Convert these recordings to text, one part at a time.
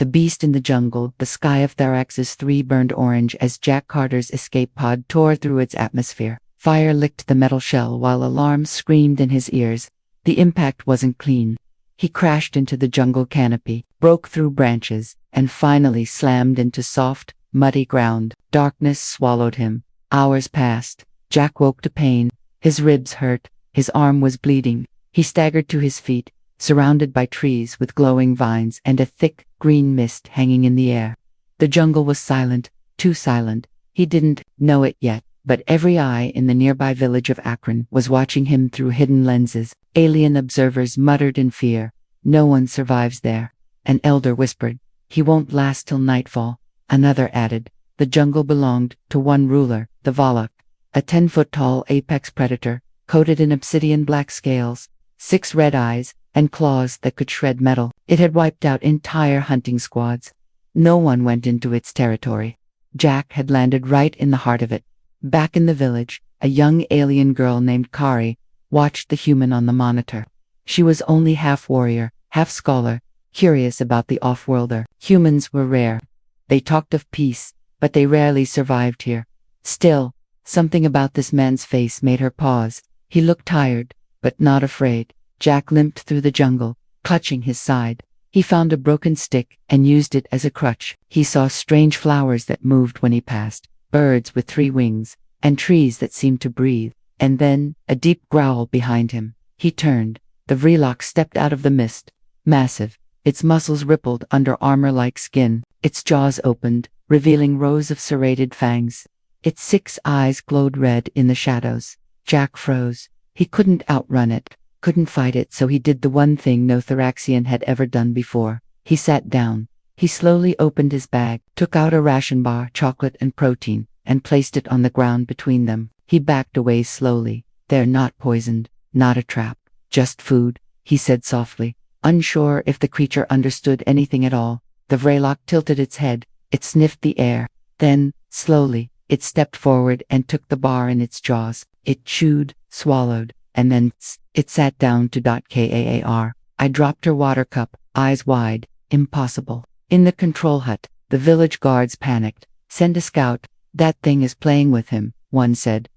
The beast in the jungle, the sky of Tharax's 3 burned orange as Jack Carter's escape pod tore through its atmosphere. Fire licked the metal shell while alarms screamed in his ears. The impact wasn't clean. He crashed into the jungle canopy, broke through branches, and finally slammed into soft, muddy ground. Darkness swallowed him. Hours passed. Jack woke to pain. His ribs hurt. His arm was bleeding. He staggered to his feet, surrounded by trees with glowing vines and a thick, green mist hanging in the air. The jungle was silent, too silent. He didn't know it yet, but every eye in the nearby village of Akron was watching him through hidden lenses. Alien observers muttered in fear. "No one survives there." An elder whispered, "He won't last till nightfall." Another added, "The jungle belonged to one ruler, the Valak, a 10-foot-tall apex predator, coated in obsidian black scales, 6 red eyes, and claws that could shred metal. It had wiped out entire hunting squads. No one went into its territory. Jack had landed right in the heart of it. Back in the village, a young alien girl named Kari watched the human on the monitor. She was only half warrior, half scholar, curious about the off-worlder. Humans were rare. They talked of peace, but they rarely survived here. Still, something about this man's face made her pause. He looked tired, but not afraid. Jack limped through the jungle, clutching his side. He found a broken stick and used it as a crutch. He saw strange flowers that moved when he passed, birds with 3 wings, and trees that seemed to breathe. And then, a deep growl behind him. He turned. The Vrelok stepped out of the mist. Massive, its muscles rippled under armor-like skin. Its jaws opened, revealing rows of serrated fangs. Its 6 eyes glowed red in the shadows. Jack froze. He couldn't outrun it, couldn't fight it, so he did the one thing no Tharaxian had ever done before. He sat down. He slowly opened his bag, took out a ration bar, chocolate and protein, and placed it on the ground between them. He backed away slowly. "They're not poisoned, not a trap, just food," he said softly, unsure if the creature understood anything at all. The Vrelok tilted its head. It sniffed the air. Then, slowly, it stepped forward and took the bar in its jaws. It chewed, swallowed, and then it sat down to Kaar. I dropped her water cup, eyes wide. Impossible. In the control hut, the village guards panicked. "Send a scout. That thing is playing with him," one said.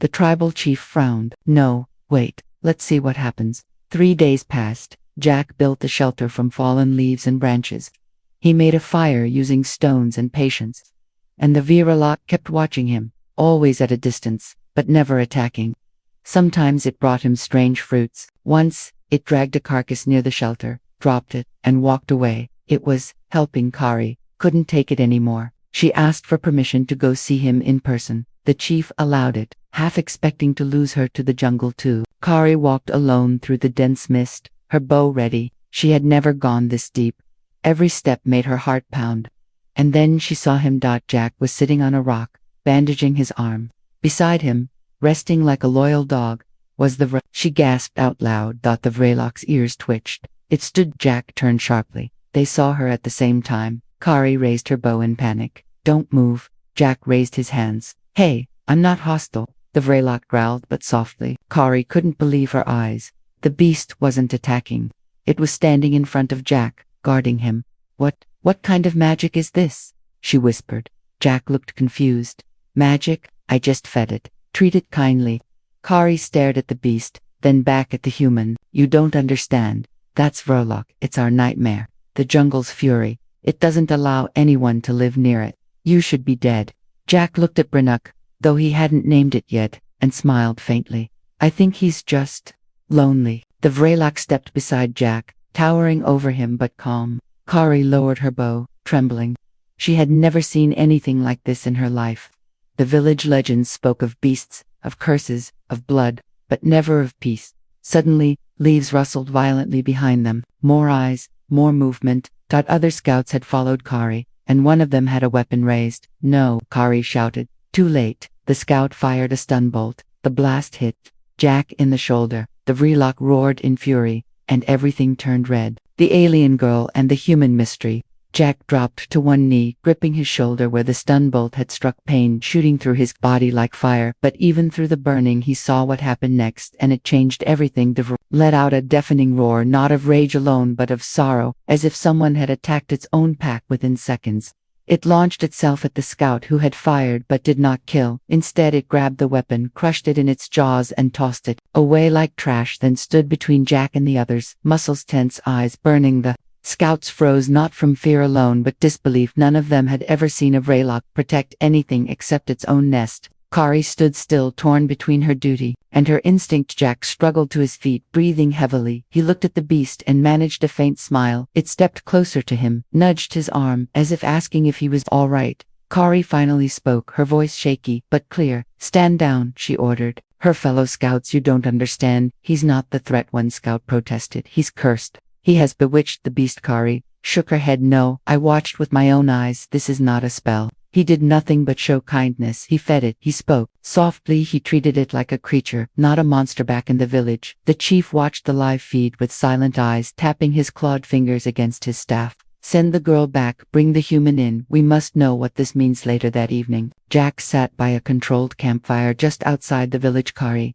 The tribal chief frowned. "No, wait, let's see what happens." 3 days passed. Jack built a shelter from fallen leaves and branches. He made a fire using stones and patience. And the Vrelok kept watching him, always at a distance, but never attacking. Sometimes it brought him strange fruits. Once, it dragged a carcass near the shelter, dropped it, and walked away. It was helping Kari. Couldn't take it anymore. She asked for permission to go see him in person. The chief allowed it, half expecting to lose her to the jungle too. Kari walked alone through the dense mist, her bow ready. She had never gone this deep. Every step made her heart pound. And then she saw him. Jack was sitting on a rock, bandaging his arm. Beside him, resting like a loyal dog, was the She gasped out loud. The Vrelok's ears twitched. It stood. Jack turned sharply. They saw her at the same time. Kari raised her bow in panic. "Don't move." Jack raised his hands. "Hey, I'm not hostile," the Vrelok growled, but softly. Kari couldn't believe her eyes. The beast wasn't attacking. It was standing in front of Jack, guarding him. What kind of magic is this?" she whispered. Jack looked confused. "Magic? I just fed it. Treat it kindly." Kari stared at the beast, then back at the human. "You don't understand. That's Vrelok. It's our nightmare. The jungle's fury. It doesn't allow anyone to live near it. You should be dead." Jack looked at Brynuk, though he hadn't named it yet, and smiled faintly. "I think he's just lonely." The Vrelok stepped beside Jack, towering over him but calm. Kari lowered her bow, trembling. She had never seen anything like this in her life. The village legends spoke of beasts, of curses, of blood, but never of peace. Suddenly, leaves rustled violently behind them. More eyes, more movement. Other scouts had followed Kari, and one of them had a weapon raised. "No!" Kari shouted. Too late. The scout fired a stun bolt. The blast hit Jack in the shoulder. The Vrelok roared in fury, and everything turned red. The alien girl and the human mystery. Jack dropped to one knee, gripping his shoulder where the stun bolt had struck, pain shooting through his body like fire. But even through the burning he saw what happened next, and it changed everything. The let out a deafening roar, not of rage alone but of sorrow, as if someone had attacked its own pack within seconds. It launched itself at the scout who had fired but did not kill. Instead it grabbed the weapon, crushed it in its jaws and tossed it away like trash, then stood between Jack and the others, muscles tense, eyes burning. The scouts froze, not from fear alone but disbelief. None of them had ever seen a Vraylock protect anything except its own nest. Kari stood still, torn between her duty and her instinct. Jack struggled to his feet, breathing heavily. He looked at the beast and managed a faint smile. It stepped closer to him, nudged his arm, as if asking if he was all right. Kari finally spoke, her voice shaky but clear. "Stand down," she ordered. "Her fellow scouts, you don't understand. He's not the threat," one scout protested. "He's cursed. He has bewitched the beast." Kari shook her head. "No, I watched with my own eyes. This is not a spell. He did nothing but show kindness. He fed it." He spoke softly. "He treated it like a creature, not a monster." Back in the village, the chief watched the live feed with silent eyes, tapping his clawed fingers against his staff. "Send the girl back. Bring the human in. We must know what this means." Later that evening, Jack sat by a controlled campfire just outside the village. Kari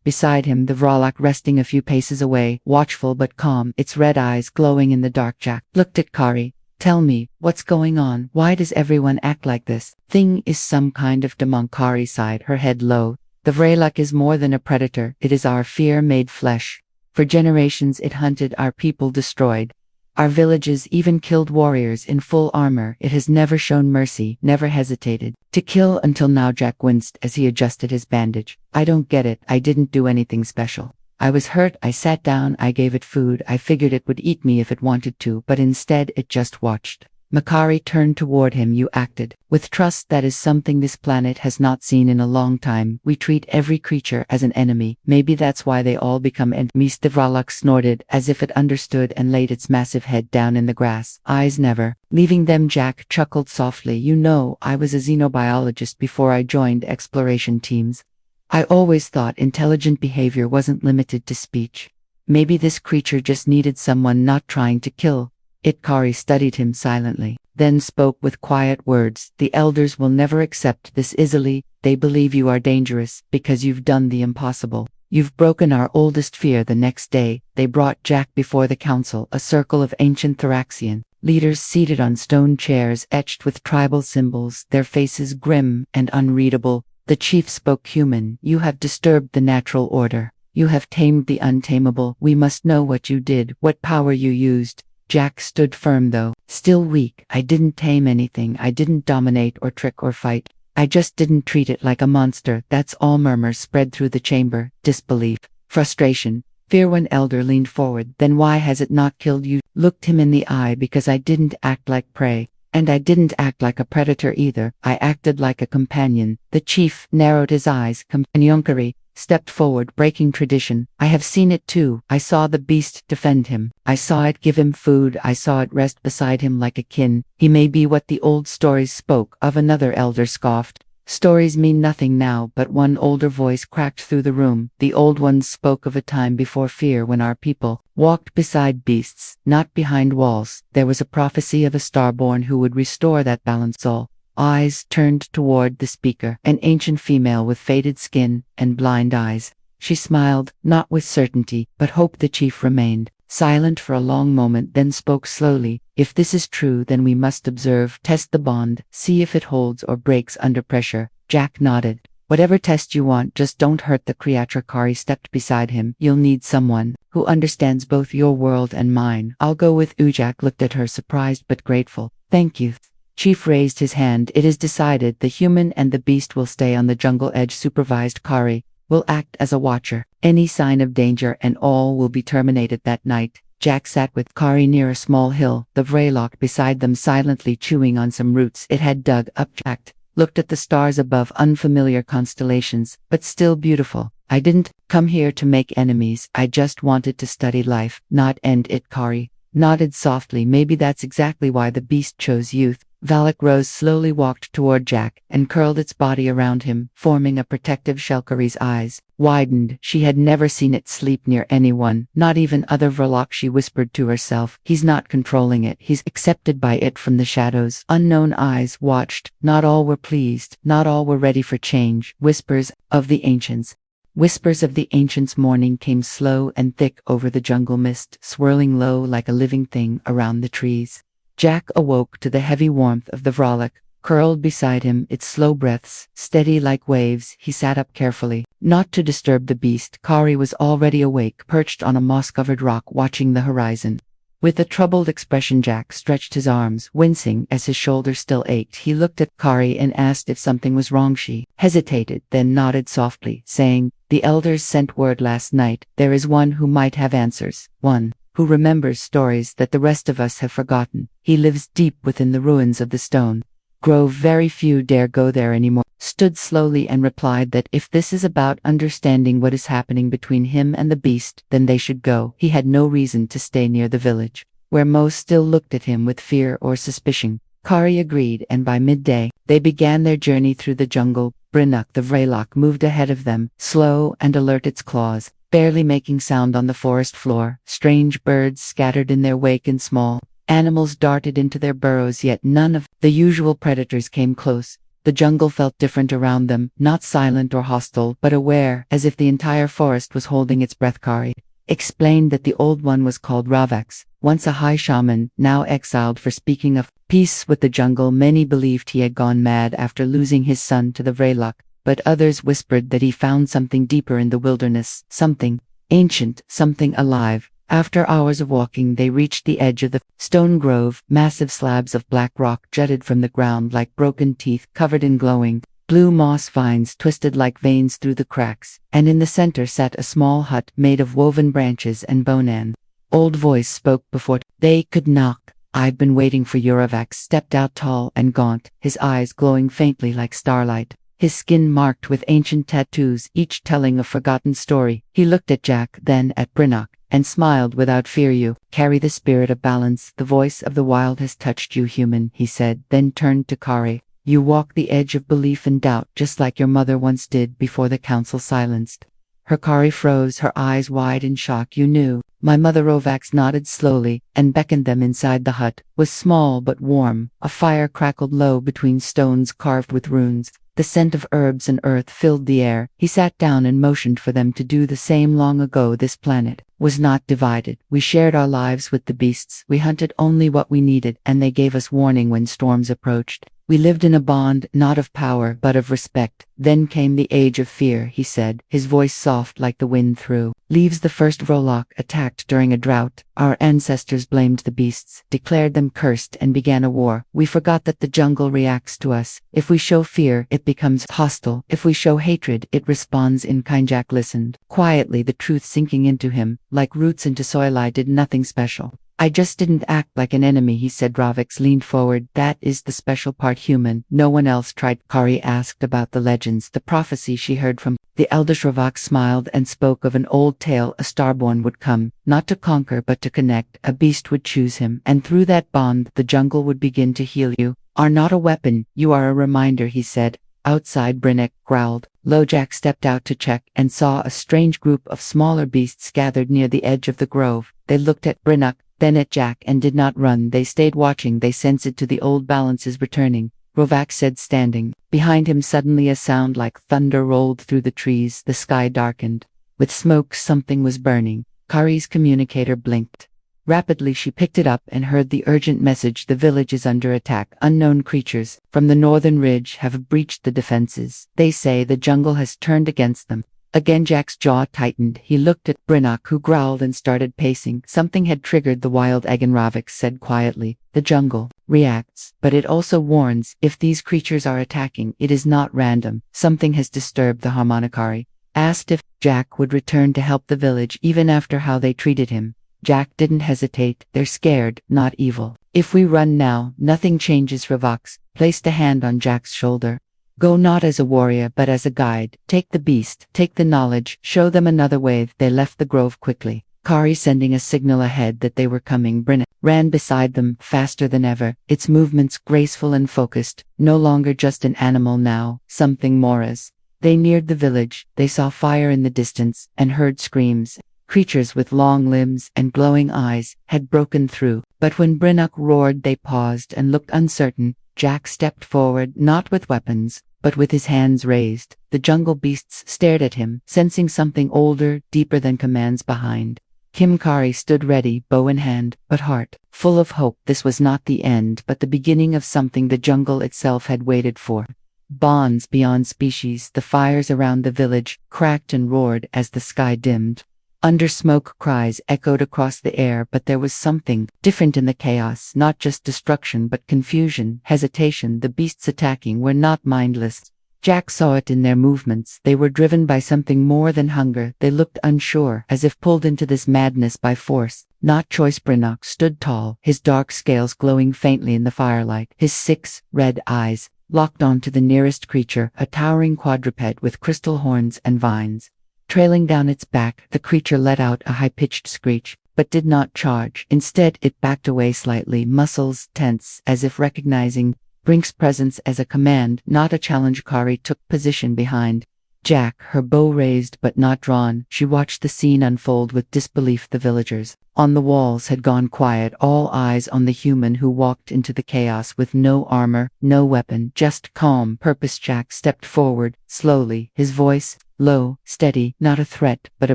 beside him, the Vraylock resting a few paces away, watchful but calm, its red eyes glowing in the dark. Jack looked at Kari. "Tell me, what's going on? Why does everyone act like this? Thing is some kind of demon." Kari sighed, her head low. "The Vraylock is more than a predator. It is our fear made flesh. For generations it hunted our people, destroyed our villages, even killed warriors in full armor. It has never shown mercy, never hesitated to kill until now." Jack winced as he adjusted his bandage. "I don't get it. I didn't do anything special. I was hurt. I sat down. I gave it food. I figured it would eat me if it wanted to, but instead it just watched." Makari turned toward him. "You acted with trust. That is something this planet has not seen in a long time. We treat every creature as an enemy. Maybe that's why they all become enemies." The Vraylock snorted as if it understood and laid its massive head down in the grass, eyes never leaving them. Jack chuckled softly. "You know, I was a xenobiologist before I joined exploration teams. I always thought intelligent behavior wasn't limited to speech. Maybe this creature just needed someone not trying to kill it." Kari studied him silently, then spoke with quiet words. "The elders will never accept this easily. They believe you are dangerous because you've done the impossible. You've broken our oldest fear." The next day, they brought Jack before the council, a circle of ancient Thoraxian leaders seated on stone chairs etched with tribal symbols, their faces grim and unreadable. The chief spoke. "Human, you have disturbed the natural order. You have tamed the untamable. We must know what you did, what power you used." Jack stood firm, though still weak. "I didn't tame anything. I didn't dominate or trick or fight. I just didn't treat it like a monster. That's all." Murmurs spread through the chamber. Disbelief, frustration, fear. One elder leaned forward. "Then why has it not killed you?" Looked him in the eye. "Because I didn't act like prey. And I didn't act like a predator either. I acted like a companion." The chief narrowed his eyes. Yonkari stepped forward, breaking tradition. "I have seen it too. I saw the beast defend him. I saw it give him food. I saw it rest beside him like a kin. He may be what the old stories spoke of." Another elder scoffed. "Stories mean nothing now." But one older voice cracked through the room. "The old ones spoke of a time before fear, when our people walked beside beasts, not behind walls. There was a prophecy of a starborn who would restore that balance." All eyes turned toward the speaker, an ancient female with faded skin and blind eyes. She smiled, not with certainty, but hope. The chief remained silent for a long moment, then spoke slowly. "If this is true, then we must observe, test the bond, see if it holds or breaks under pressure." Jack nodded. "Whatever test you want, just don't hurt the creature." Kari stepped beside him. "You'll need someone who understands both your world and mine." "I'll go with you." Jack looked at her, surprised but grateful. "Thank you." Chief raised his hand. "It is decided. The human and the beast will stay on the jungle edge supervised. Kari will act as a watcher. Any sign of danger and all will be terminated." That night, Jack sat with Kari near a small hill, the Vraylock beside them silently chewing on some roots it had dug up. Jack looked at the stars above, unfamiliar constellations, but still beautiful. "I didn't come here to make enemies. I just wanted to study life, not end it." Kari nodded softly. "Maybe that's exactly why the beast chose youth. Valak rose slowly, walked toward Jack, and curled its body around him, forming a protective shell. Kari's eyes widened. She had never seen it sleep near anyone, not even other Verloc. She whispered to herself, he's not controlling it, he's accepted by it from the shadows. Unknown eyes watched. Not all were pleased, not all were ready for change. Whispers of the ancients. Whispers of the ancients. Morning came slow and thick over the jungle, mist swirling low like a living thing around the trees. Jack awoke to the heavy warmth of the Vrolok, curled beside him, its slow breaths steady like waves. He sat up carefully, not to disturb the beast. Kari was already awake, perched on a moss-covered rock, watching the horizon. With a troubled expression, Jack stretched his arms, wincing as his shoulder still ached. He looked at Kari and asked if something was wrong. She hesitated, then nodded softly, saying, "The elders sent word last night. There is one who might have answers, one who remembers stories that the rest of us have forgotten. He lives deep within the ruins of the stone grove. Very few dare go there anymore." Stood slowly and replied that if this is about understanding what is happening between him and the beast, then they should go. He had no reason to stay near the village, where most still looked at him with fear or suspicion. Kari agreed, and by midday, they began their journey through the jungle. Brinnock the Vraylock moved ahead of them, slow and alert, its claws barely making sound on the forest floor. Strange birds scattered in their wake, and small animals darted into their burrows, yet none of the usual predators came close. The jungle felt different around them, not silent or hostile, but aware, as if the entire forest was holding its breath. Kari explained that the Old One was called Ravax, once a high shaman, now exiled for speaking of peace with the jungle. Many believed he had gone mad after losing his son to the Vraylock, but others whispered that he found something deeper in the wilderness, something ancient, something alive. After hours of walking, they reached the edge of the stone grove. Massive slabs of black rock jutted from the ground like broken teeth, covered in glowing blue moss. Vines twisted like veins through the cracks, and in the center sat a small hut made of woven branches and bonan. Old voice spoke before they could knock. "I've been waiting for you." Ravax stepped out, tall and gaunt, his eyes glowing faintly like starlight, his skin marked with ancient tattoos, each telling a forgotten story. He looked at Jack, then at Brinnock, and smiled without fear. "You carry the spirit of balance. The voice of the wild has touched you, human," he said, then turned to Kari. "You walk the edge of belief and doubt, just like your mother once did before the council silenced her." Kari froze, her eyes wide in shock. "You knew my mother?" Ravax nodded slowly and beckoned them inside. The hut was small but warm. A fire crackled low between stones carved with runes. The scent of herbs and earth filled the air. He sat down and motioned for them to do the same. "Long ago, this planet was not divided. We shared our lives with the beasts. We hunted only what we needed, and they gave us warning when storms approached. We lived in a bond, not of power, but of respect. Then came the age of fear," he said, his voice soft like the wind through leaves. "The first Vrolok attacked during a drought. Our ancestors blamed the beasts, declared them cursed, and began a war. We forgot that the jungle reacts to us. If we show fear, it becomes hostile. If we show hatred, it responds in kind." Jack listened quietly, the truth sinking into him like roots into soil. "I did nothing special. I just didn't act like an enemy," he said. Ravax leaned forward. "That is the special part, human. No one else tried." Kari asked about the legends, the prophecy she heard from the elders. Ravax smiled and spoke of an old tale. A starborn would come, not to conquer but to connect. A beast would choose him, and through that bond, the jungle would begin to heal. "You are not a weapon, you are a reminder," he said. Outside, Brinnock growled low. Jack stepped out to check and saw a strange group of smaller beasts gathered near the edge of the grove. They looked at Brinnock, then at Jack, and did not run. They stayed watching. They sensed to the old balances returning. Ravax said, standing behind him. Suddenly a sound like thunder rolled through the trees. The sky darkened with smoke. Something was burning. Kari's communicator blinked. Rapidly she picked it up and heard the urgent message: "The village is under attack. Unknown creatures from the northern ridge have breached the defenses. They say the jungle has turned against them." Again Jack's jaw tightened. He looked at Brinnock, who growled and started pacing. Something had triggered the wild egg, and Ravax said quietly, "The jungle reacts, but it also warns. If these creatures are attacking, it is not random. Something has disturbed the harmonicari." Asked if Jack would return to help the village even after how they treated him. Jack didn't hesitate. "They're scared, not evil. If we run now, nothing changes." Ravax placed a hand on Jack's shoulder. "Go not as a warrior but as a guide. Take the beast, take the knowledge, show them another way." They left the grove quickly, Kari sending a signal ahead that they were coming. Brenna ran beside them, faster than ever, its movements graceful and focused, no longer just an animal now, something more. As they neared the village, they saw fire in the distance, and heard screams. Creatures with long limbs and glowing eyes had broken through, but when Brenna roared they paused and looked uncertain. Jack stepped forward, not with weapons, but with his hands raised. The jungle beasts stared at him, sensing something older, deeper than commands behind. Kari stood ready, bow in hand, but heart full of hope. This was not the end, but the beginning of something the jungle itself had waited for. Bonds beyond species. The fires around the village cracked and roared as the sky dimmed. Under smoke, cries echoed across the air, but there was something different in the chaos, not just destruction but confusion, hesitation. The beasts attacking were not mindless. Jack saw it in their movements. They were driven by something more than hunger. They looked unsure, as if pulled into this madness by force, not choice. Brenna stood tall, his dark scales glowing faintly in the firelight, his 6 red eyes locked onto the nearest creature, a towering quadruped with crystal horns and vines trailing down its back. The creature let out a high-pitched screech, but did not charge. Instead, it backed away slightly, muscles tense, as if recognizing Brink's presence as a command, not a challenge. Kari took position behind Jack, her bow raised but not drawn. She watched the scene unfold with disbelief. The villagers on the walls had gone quiet, all eyes on the human who walked into the chaos with no armor, no weapon, just calm purpose. Jack stepped forward, slowly, his voice low, steady, not a threat, but a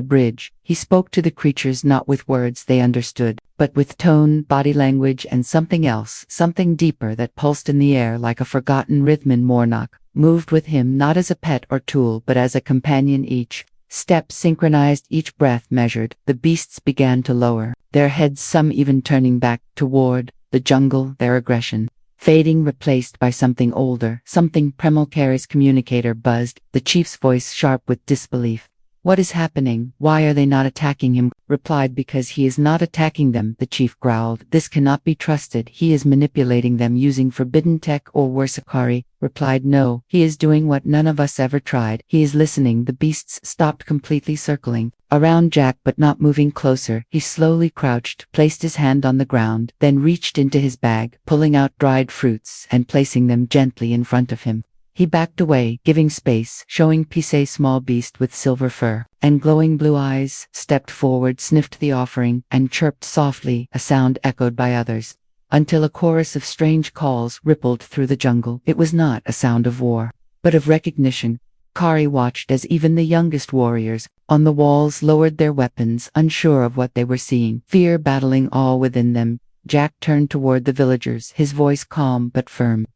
bridge. He spoke to the creatures not with words they understood, but with tone, body language, and something else, something deeper that pulsed in the air like a forgotten rhythm. Mornock moved with him not as a pet or tool but as a companion. Each step synchronized, each breath measured. The beasts began to lower their heads, some even turning back toward the jungle, their aggression fading, replaced by something older, something primal. Kari's communicator buzzed, the chief's voice sharp with disbelief. "What is happening? Why are they not attacking him?" Replied, "Because he is not attacking them," the chief growled. "This cannot be trusted. He is manipulating them using forbidden tech or worse." Kari replied, "No, he is doing what none of us ever tried. He is listening." The beasts stopped completely, circling around Jack but not moving closer. He slowly crouched, placed his hand on the ground, then reached into his bag, pulling out dried fruits and placing them gently in front of him. He backed away, giving space, showing peace. A small beast with silver fur and glowing blue eyes stepped forward, sniffed the offering, and chirped softly, a sound echoed by others, until a chorus of strange calls rippled through the jungle. It was not a sound of war, but of recognition. Kari watched as even the youngest warriors on the walls lowered their weapons, unsure of what they were seeing, fear battling all within them. Jack turned toward the villagers, his voice calm but firm.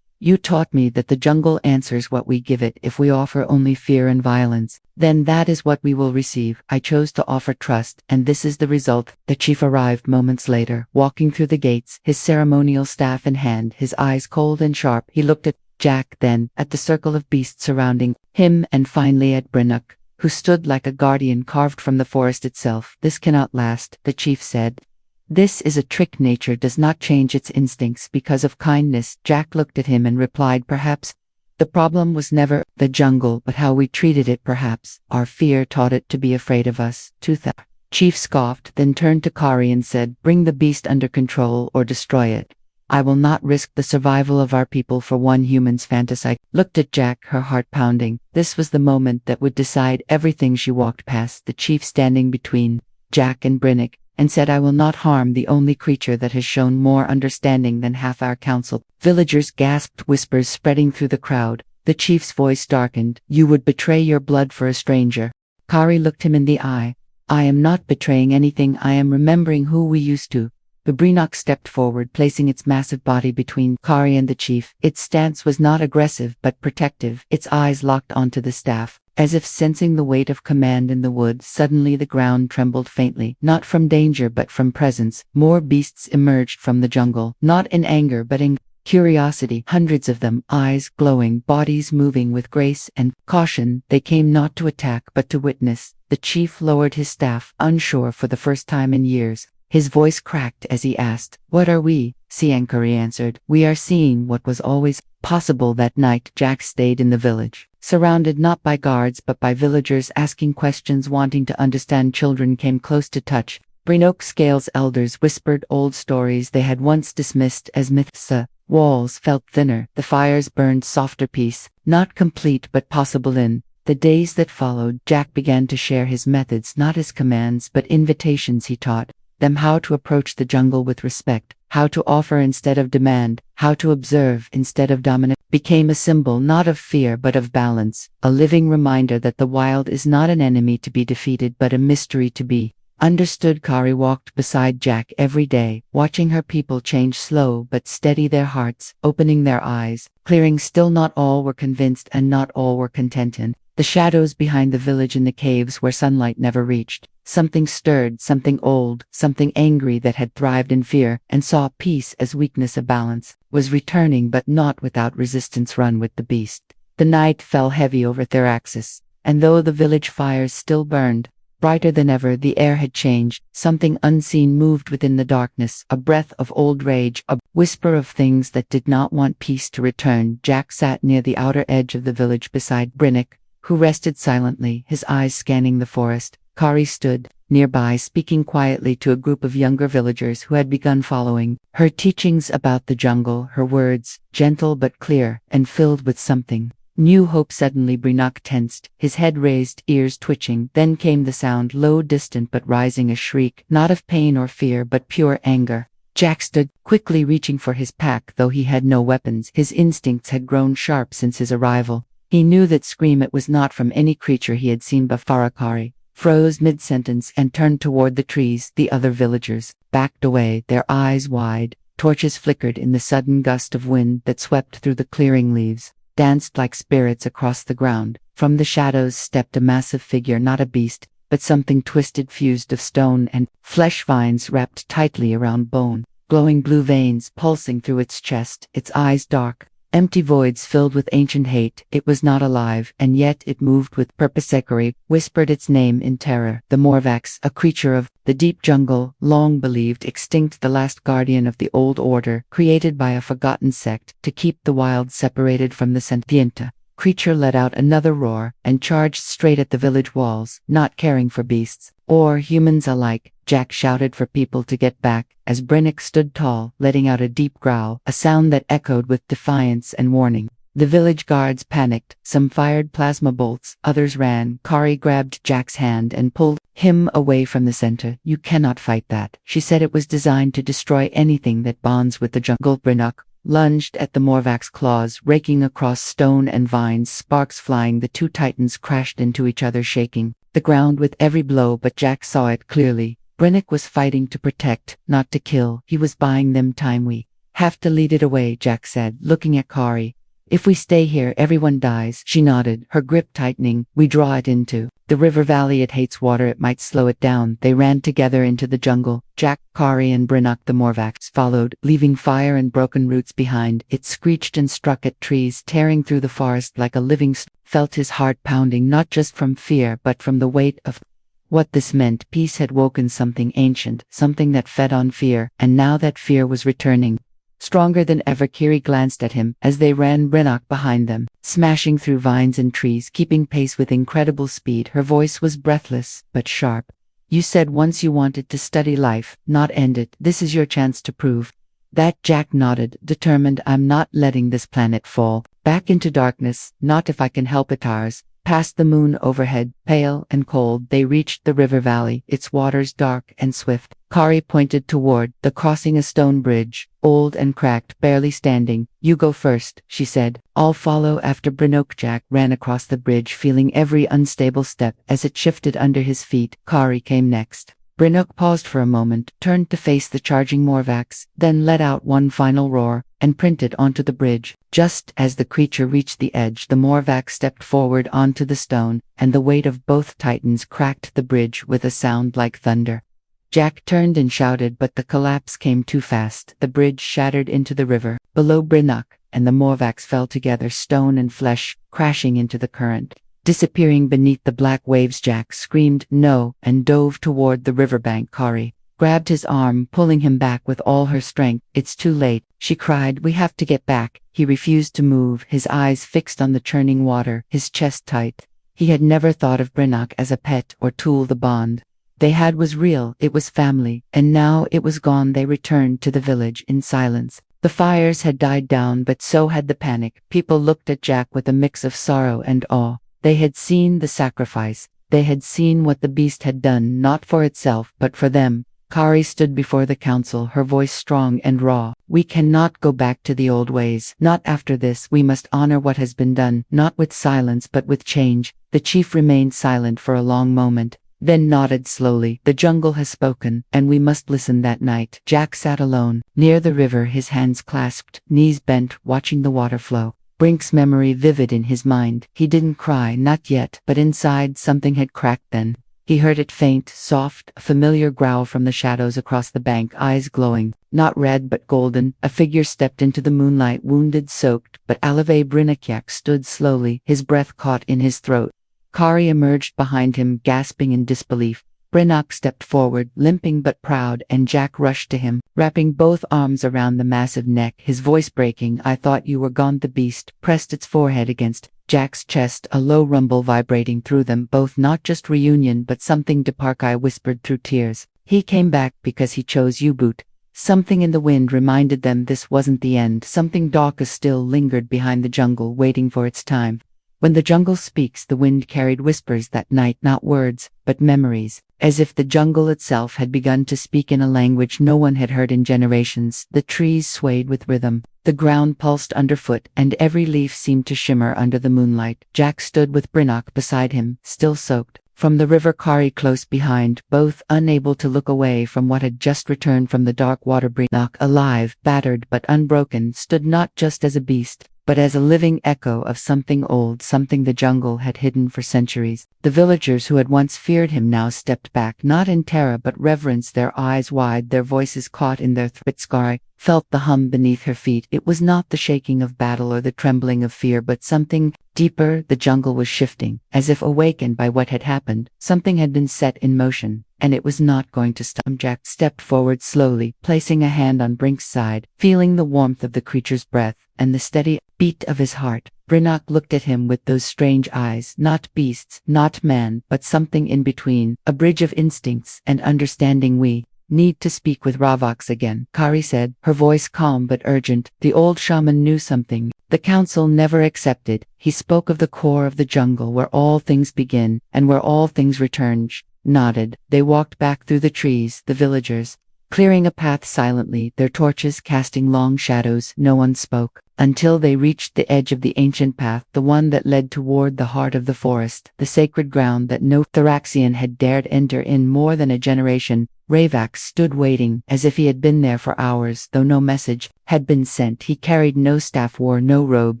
"You taught me that the jungle answers what we give it. If we offer only fear and violence, then that is what we will receive. I chose to offer trust, and this is the result." The chief arrived moments later, walking through the gates, his ceremonial staff in hand, his eyes cold and sharp. He looked at Jack, then at the circle of beasts surrounding him, and finally at Brenna, who stood like a guardian carved from the forest itself. "This cannot last," the chief said. "This is a trick. Nature does not change its instincts because of kindness." Jack looked at him and replied, "Perhaps the problem was never the jungle, but how we treated it. Perhaps our fear taught it to be afraid of us." The chief scoffed, then turned to Kari and said, "Bring the beast under control or destroy it. I will not risk the survival of our people for one human's fantasy." Looked at Jack, her heart pounding. This was the moment that would decide everything. She walked past the chief standing between Jack and Brenna, and said, "I will not harm the only creature that has shown more understanding than half our council." Villagers gasped, whispers spreading through the crowd. The chief's voice darkened. "You would betray your blood for a stranger." Kari looked him in the eye. "I am not betraying anything. I am remembering who we used to." The Breenock stepped forward, placing its massive body between Kari and the chief. Its stance was not aggressive but protective, its eyes locked onto the staff, as if sensing the weight of command in the wood. Suddenly the ground trembled faintly, not from danger but from presence. More beasts emerged from the jungle, not in anger but in curiosity, hundreds of them, eyes glowing, bodies moving with grace and caution. They came not to attack but to witness. The chief lowered his staff, unsure for the first time in years. His voice cracked as he asked, "What are we Siankari answered. We are seeing what was always possible. That night, Jack stayed in the village, surrounded not by guards but by villagers asking questions, wanting to understand. Children came close to touch. Brinoak Scales elders whispered old stories they had once dismissed as myths. The walls felt thinner, the fires burned softer. Peace, not complete but possible. In the days that followed, Jack began to share his methods, not as commands but invitations. He taught them how to approach the jungle with respect, how to offer instead of demand, how to observe instead of dominate. Became a symbol not of fear but of balance, a living reminder that the wild is not an enemy to be defeated but a mystery to be understood. Kari walked beside Jack every day, watching her people change, slow but steady, their hearts opening, their eyes clearing. Still not all were convinced and not all were content. In the shadows behind the village, in the caves where sunlight never reached, something stirred, something old, something angry that had thrived in fear and saw peace as weakness. A balance was returning, but not without resistance. Run with the beast. The night fell heavy over Theraxis, and though the village fires still burned brighter than ever, the air had changed. Something unseen moved within the darkness, a breath of old rage, a whisper of things that did not want peace to return. Jack sat near the outer edge of the village beside Brinoak, who rested silently, his eyes scanning the forest. Kari stood nearby, speaking quietly to a group of younger villagers who had begun following her teachings about the jungle, her words, gentle but clear, and filled with something new hope. Suddenly Brinoak tensed, his head raised, ears twitching. Then came the sound, low, distant but rising, a shriek, not of pain or fear but pure anger. Jack stood, quickly reaching for his pack. Though he had no weapons, his instincts had grown sharp since his arrival. He knew that scream it was not from any creature he had seen before. Kari froze mid-sentence and turned toward the trees. The other villagers backed away, their eyes wide. Torches flickered in the sudden gust of wind that swept through the clearing. Leaves danced like spirits across the ground. From the shadows stepped a massive figure, not a beast, but something twisted, fused of stone and flesh, vines wrapped tightly around bone, glowing blue veins pulsing through its chest, its eyes dark, empty voids filled with ancient hate. It was not alive, and yet it moved with purpose. Ekari whispered its name in terror. The Morvax, a creature of the deep jungle, long believed extinct, the last guardian of the old order, created by a forgotten sect to keep the wild separated from the sentient. Creature let out another roar and charged straight at the village walls, not caring for beasts or humans alike. Jack shouted for people to get back, as Brinoak stood tall, letting out a deep growl, a sound that echoed with defiance and warning. The village guards panicked, some fired plasma bolts, others ran. Kari grabbed Jack's hand and pulled him away from the center. You cannot fight that. She said it was designed to destroy anything that bonds with the jungle. Brinoak lunged at the Morvax's claws, raking across stone and vines, sparks flying. The two titans crashed into each other, shaking the ground with every blow, but Jack saw it clearly. Brinoak was fighting to protect, not to kill. He was buying them time. We have to lead it away, Jack said, looking at Kari. If we stay here, everyone dies. She nodded, her grip tightening. We draw it into the river valley. It hates water. It might slow it down. They ran together into the jungle. Jack, Kari, and Brinoak the Morvax followed, leaving fire and broken roots behind. It screeched and struck at trees, tearing through the forest like a living felt his heart pounding, not just from fear but from the weight of what this meant. Peace had woken something ancient, something that fed on fear, and now that fear was returning. Stronger than ever. Kiri glanced at him as they ran, Brinoak behind them, smashing through vines and trees, keeping pace with incredible speed. Her voice was breathless but sharp. You said once you wanted to study life, not end it. This is your chance to prove that. Jack nodded, determined. I'm not letting this planet fall back into darkness, not if I can help it. Ours. Past the moon overhead, pale and cold, they reached the river valley, its waters dark and swift. Kari pointed toward the crossing, a stone bridge, old and cracked, barely standing. You go first, she said. I'll follow after. Brinoak. Jack ran across the bridge, feeling every unstable step as it shifted under his feet. Kari came next. Brinoak paused for a moment, turned to face the charging Morvax, then let out one final roar and printed onto the bridge. Just as the creature reached the edge, the Morvax stepped forward onto the stone, and the weight of both titans cracked the bridge with a sound like thunder. Jack turned and shouted, but the collapse came too fast. The bridge shattered into the river below Brinoak, and the Morvax fell together, stone and flesh, crashing into the current, disappearing beneath the black waves. Jack screamed no and dove toward the riverbank. Kari grabbed his arm, pulling him back with all her strength. "It's too late," she cried. "We have to get back." He refused to move, his eyes fixed on the churning water, his chest tight. He had never thought of Brinnock as a pet or tool. The bond they had was real, it was family, and now it was gone. They returned to the village in silence. The fires had died down, but so had the panic. People looked at Jack with a mix of sorrow and awe. They had seen the sacrifice. They had seen what the beast had done, not for itself, but for them. Kari stood before the council, her voice strong and raw. "We cannot go back to the old ways. Not after this. We must honor what has been done, not with silence but with change." The chief remained silent for a long moment, then nodded slowly. "The jungle has spoken, and we must listen." That night, Jack sat alone, near the river, his hands clasped, knees bent, watching the water flow. Brink's memory vivid in his mind. He didn't cry, not yet, but inside something had cracked then. He heard it faint, soft, a familiar growl from the shadows across the bank, eyes glowing, not red but golden. A figure stepped into the moonlight, wounded, soaked, but Alave Brinakyak stood slowly, his breath caught in his throat. Kari emerged behind him, gasping in disbelief. Brinnock stepped forward, limping but proud, and Jack rushed to him, wrapping both arms around the massive neck, his voice breaking. "I thought you were gone." The beast pressed its forehead against Jack's chest, a low rumble vibrating through them both. "Not just reunion, but something." Deparkai whispered through tears. "He came back because he chose U-Boot." Something in the wind reminded them this wasn't the end. Something darker still lingered behind the jungle, waiting for its time. When the jungle speaks, the wind carried whispers that night, not words, but memories, as if the jungle itself had begun to speak in a language no one had heard in generations. The trees swayed with rhythm, the ground pulsed underfoot, and every leaf seemed to shimmer under the moonlight. Jack stood with Brinnock beside him, still soaked. From the river, Kari close behind, both unable to look away from what had just returned from the dark water. Brinnock, alive, battered but unbroken, stood not just as a beast, but as a living echo of something old, something the jungle had hidden for centuries. The villagers who had once feared him now stepped back, not in terror but reverence, their eyes wide, their voices caught in their throats. Kari felt the hum beneath her feet. It was not the shaking of battle or the trembling of fear, but something deeper. The jungle was shifting, as if awakened by what had happened. Something had been set in motion, and it was not going to stop. Jack stepped forward slowly, placing a hand on Brink's side, feeling the warmth of the creature's breath and the steady beat of his heart. Brinnock looked at him with those strange eyes, not beasts, not man, but something in between, a bridge of instincts and understanding. "We need to speak with Ravox again," Kari said, her voice calm but urgent. The old shaman knew something the council never accepted. He spoke of the core of the jungle, where all things begin and where all things return. Nodded. They walked back through the trees, the villagers clearing a path silently, their torches casting long shadows. No one spoke until they reached the edge of the ancient path, the one that led toward the heart of the forest, the sacred ground that no Thraxian had dared enter in more than a generation. Ravax stood waiting, as if he had been there for hours, though no message had been sent. He carried no staff, wore no robe,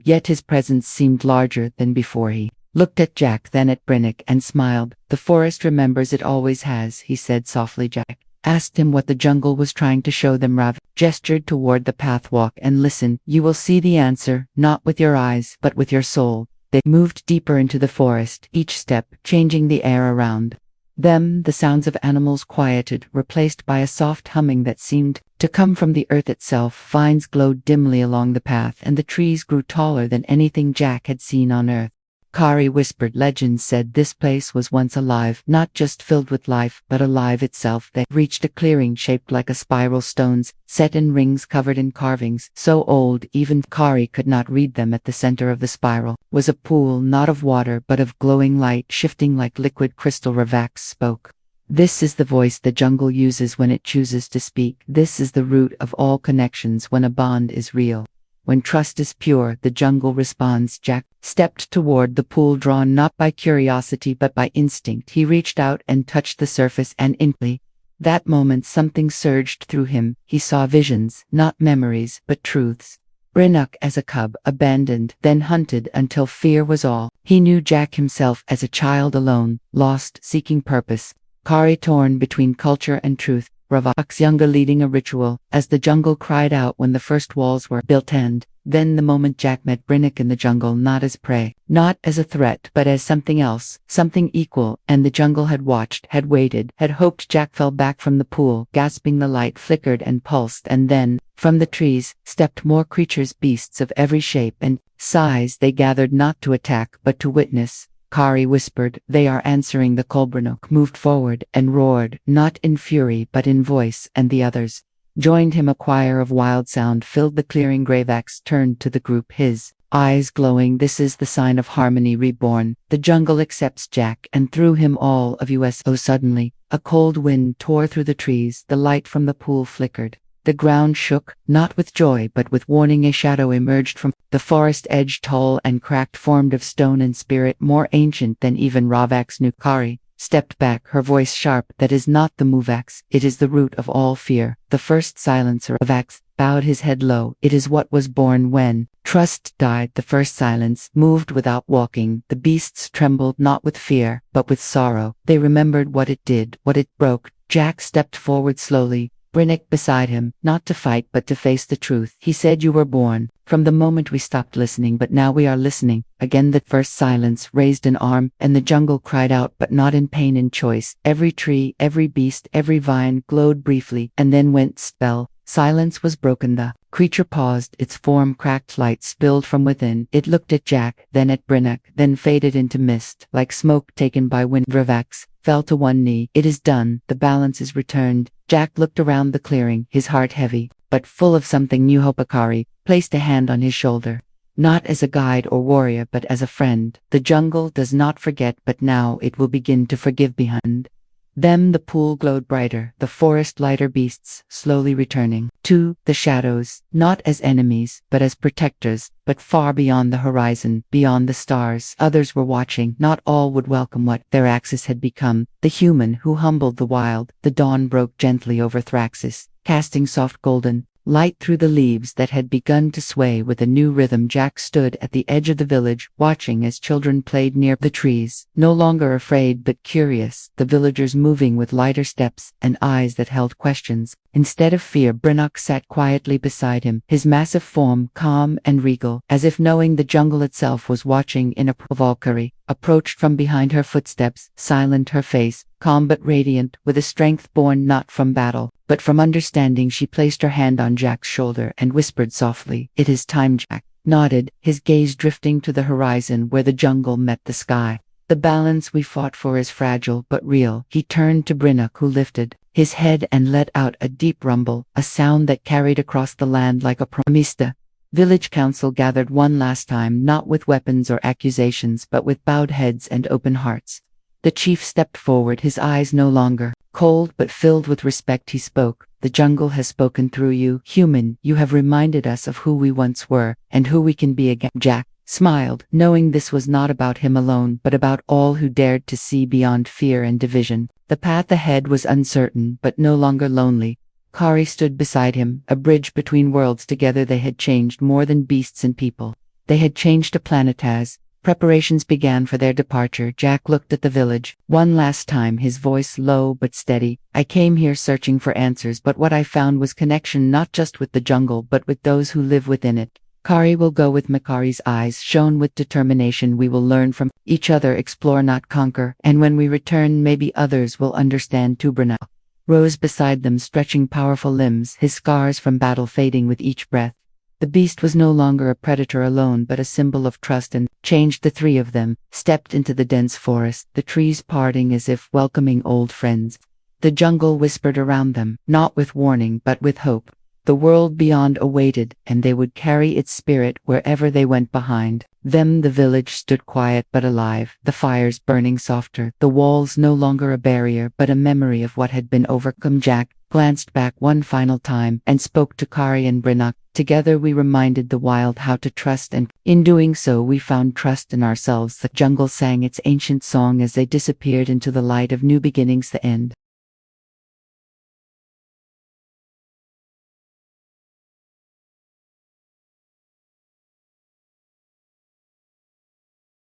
yet his presence seemed larger than before. He looked at Jack, then at Brinnock, and smiled. "The forest remembers, it always has," he said softly. Jack asked him what the jungle was trying to show them. Rav gestured toward the pathwalk. "And listen, you will see the answer, not with your eyes, but with your soul." They moved deeper into the forest, each step changing the air around them. The sounds of animals quieted, replaced by a soft humming that seemed to come from the earth itself. Vines glowed dimly along the path, and the trees grew taller than anything Jack had seen on earth. Kari whispered, "Legends said this place was once alive, not just filled with life, but alive itself." They reached a clearing shaped like a spiral, stones set in rings covered in carvings, so old even Kari could not read them. At the center of the spiral was a pool, not of water, but of glowing light, shifting like liquid crystal. Ravax spoke. "This is the voice the jungle uses when it chooses to speak. This is the root of all connections. When a bond is real, when trust is pure, the jungle responds." Jack stepped toward the pool, drawn not by curiosity but by instinct. He reached out and touched the surface, and instantly, that moment, something surged through him. He saw visions, not memories, but truths. Brinnock as a cub, abandoned, then hunted until fear was all. He knew Jack himself as a child, alone, lost, seeking purpose. Kari torn between culture and truth. Ravax younger leading a ritual, as the jungle cried out when the first walls were built, and Then the moment Jack met Brinnock in the jungle, not as prey, not as a threat, but as something else, something equal, and the jungle had watched, had waited, had hoped. Jack fell back from the pool, gasping. The light flickered and pulsed, and then, from the trees, stepped more creatures, beasts of every shape and size. They gathered not to attack, but to witness. Kari whispered, "They are answering the call." Brinnock moved forward and roared, not in fury but in voice, and the others joined him. A choir of wild sound filled the clearing. Gravax turned to the group, his eyes glowing. "This is the sign of harmony reborn. The jungle accepts Jack, and through him all of us." Oh, suddenly, a cold wind tore through the trees. The light from the pool flickered. The ground shook, not with joy but with warning. A shadow emerged from the forest edge, tall and cracked, formed of stone and spirit, more ancient than even Ravax knew. Kari stepped back, her voice sharp. "That is not the Muvax, it is the root of all fear, the first silencer." Ravax bowed his head low. "It is what was born when trust died." The first silence moved without walking. The beasts trembled, not with fear, but with sorrow. They remembered what it did, what it broke. Jack stepped forward slowly, Brinnock beside him, not to fight but to face the truth. He said, "You were born from the moment we stopped listening, but now we are listening." Again the first silence raised an arm, and the jungle cried out, but not in pain, in choice. Every tree, every beast, every vine glowed briefly, and then went spell. Silence was broken. The creature paused, its form cracked, light spilled from within. It looked at Jack, then at Brinnock, then faded into mist, like smoke taken by wind. Ravax fell to one knee. "It is done, the balance is returned." Jack looked around the clearing, his heart heavy, but full of something new. Hopakari placed a hand on his shoulder, not as a guide or warrior but as a friend. "The jungle does not forget, but now it will begin to forgive." Behind them the pool glowed brighter, the forest lighter, beasts slowly returning to the shadows, not as enemies, but as protectors. But far beyond the horizon, beyond the stars, others were watching. Not all would welcome what their axis had become, the human who humbled the wild. The dawn broke gently over Thraxis, casting soft golden light through the leaves that had begun to sway with a new rhythm. Jack stood at the edge of the village, watching as children played near the trees, no longer afraid but curious, the villagers moving with lighter steps and eyes that held questions instead of fear. Brinnock sat quietly beside him, his massive form calm and regal, as if knowing the jungle itself was watching. In a Valkyrie approached from behind, her footsteps silent, her face calm but radiant, with a strength born not from battle, but from understanding. She placed her hand on Jack's shoulder and whispered softly, "It is time." Jack nodded, his gaze drifting to the horizon where the jungle met the sky. "The balance we fought for is fragile but real." He turned to Brinnock, who lifted his head and let out a deep rumble, a sound that carried across the land like a promista. Village council gathered one last time, not with weapons or accusations but with bowed heads and open hearts. The chief stepped forward, his eyes no longer cold but filled with respect. He spoke, "The jungle has spoken through you, human. You have reminded us of who we once were, and who we can be again." Jack smiled, knowing this was not about him alone, but about all who dared to see beyond fear and division. The path ahead was uncertain, but no longer lonely. Kari stood beside him, a bridge between worlds. Together they had changed more than beasts and people. They had changed a planet. As preparations began for their departure, Jack looked at the village one last time, his voice low but steady. "I came here searching for answers, but what I found was connection, not just with the jungle but with those who live within it." Kari will go with me. Kari's eyes shone with determination. "We will learn from each other, explore not conquer, and when we return maybe others will understand too." Brinnock rose beside them, stretching powerful limbs, his scars from battle fading with each breath. The beast was no longer a predator alone but a symbol of trust and changed. The three of them stepped into the dense forest, the trees parting as if welcoming old friends. The jungle whispered around them, not with warning but with hope. The world beyond awaited, and they would carry its spirit wherever they went. Behind them the village stood quiet but alive, the fires burning softer, the walls no longer a barrier but a memory of what had been overcome. Jack glanced back one final time and spoke to Kari and Brinnock. "Together we reminded the wild how to trust, and in doing so we found trust in ourselves." The jungle sang its ancient song as they disappeared into the light of new beginnings. The end.